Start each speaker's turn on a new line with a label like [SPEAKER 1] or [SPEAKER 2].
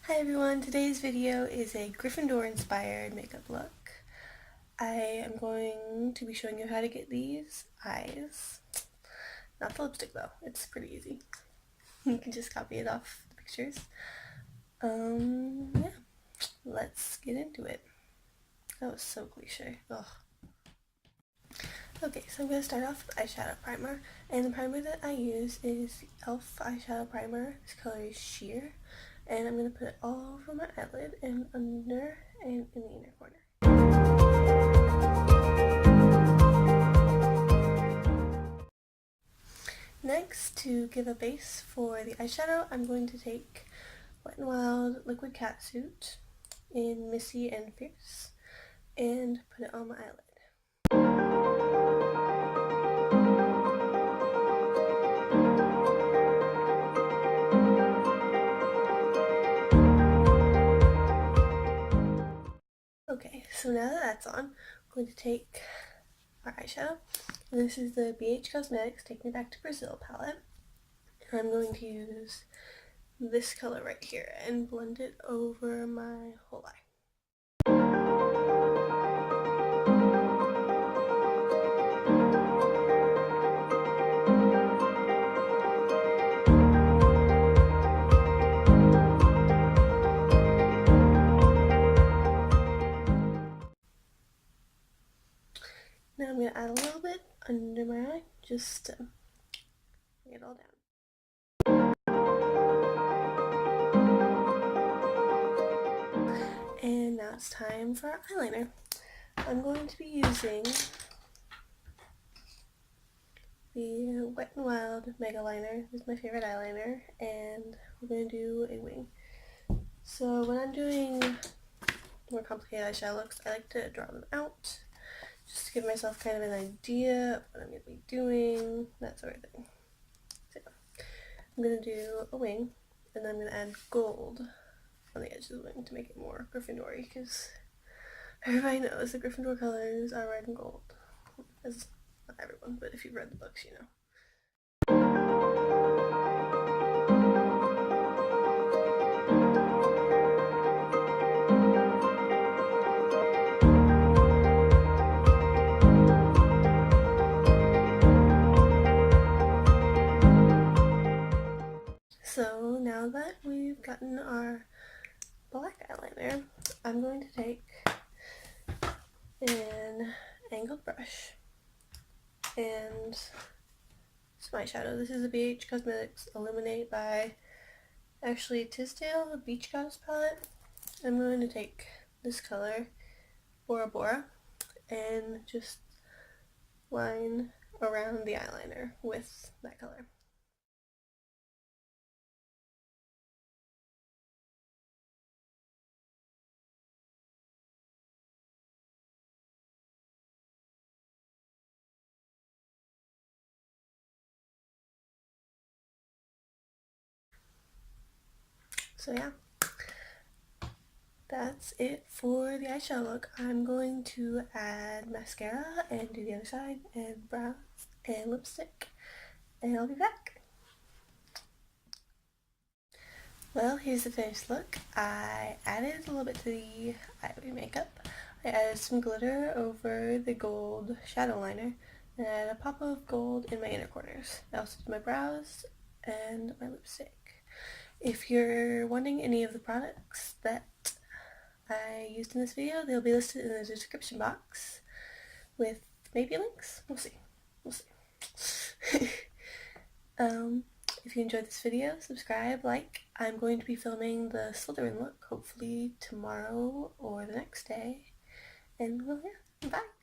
[SPEAKER 1] Hi everyone, today's video is a Gryffindor inspired makeup look. I am going to be showing you how to get these eyes. Not the lipstick though, it's pretty easy. You can just copy it off the pictures. Yeah, let's get into it. That was so cliche. Ugh. Okay, so I'm going to start off with eyeshadow primer, and the primer that I use is the E.L.F eyeshadow primer. This color is Sheer, and I'm going to put it all over my eyelid and under and in the inner corner. Next, to give a base for the eyeshadow, I'm going to take Wet N Wild Liquid Catsuit in Missy and Fierce and put it on my eyelid. Okay, so now that that's on, I'm going to take our eyeshadow, and this is the BH Cosmetics Take Me Back to Brazil palette, and I'm going to use this color right here and blend it over my whole eye. Now I'm going to add a little bit under my eye, just to bring it all down. And now it's time for our eyeliner. I'm going to be using the Wet n Wild Megaliner. This is my favorite eyeliner, and we're going to do a wing. So when I'm doing more complicated eyeshadow looks, I like to draw them out, just to give myself kind of an idea of what I'm going to be doing, that sort of thing. So I'm going to do a wing, and then I'm going to add gold on the edge of the wing to make it more Gryffindor-y, because everybody knows the Gryffindor colors are red and gold. As not everyone, but if you've read the books, you know. So now that we've gotten our black eyeliner, I'm going to take an angled brush and some eyeshadow. This is a BH Cosmetics Illuminate by Tisdale Beach Goddess palette. I'm going to take this color, Bora Bora, and just line around the eyeliner with that color. So yeah, that's it for the eyeshadow look. I'm going to add mascara and do the other side, and brows and lipstick, and I'll be back. Well, here's the finished look. I added a little bit to the eyelid makeup. I added some glitter over the gold shadow liner, and I added a pop of gold in my inner corners. I also did my brows and my lipstick. If you're wanting any of the products that I used in this video, they'll be listed in the description box with maybe links. We'll see. We'll see. If you enjoyed this video, subscribe, like. I'm going to be filming the Slytherin look hopefully tomorrow or the next day. And well, yeah, bye.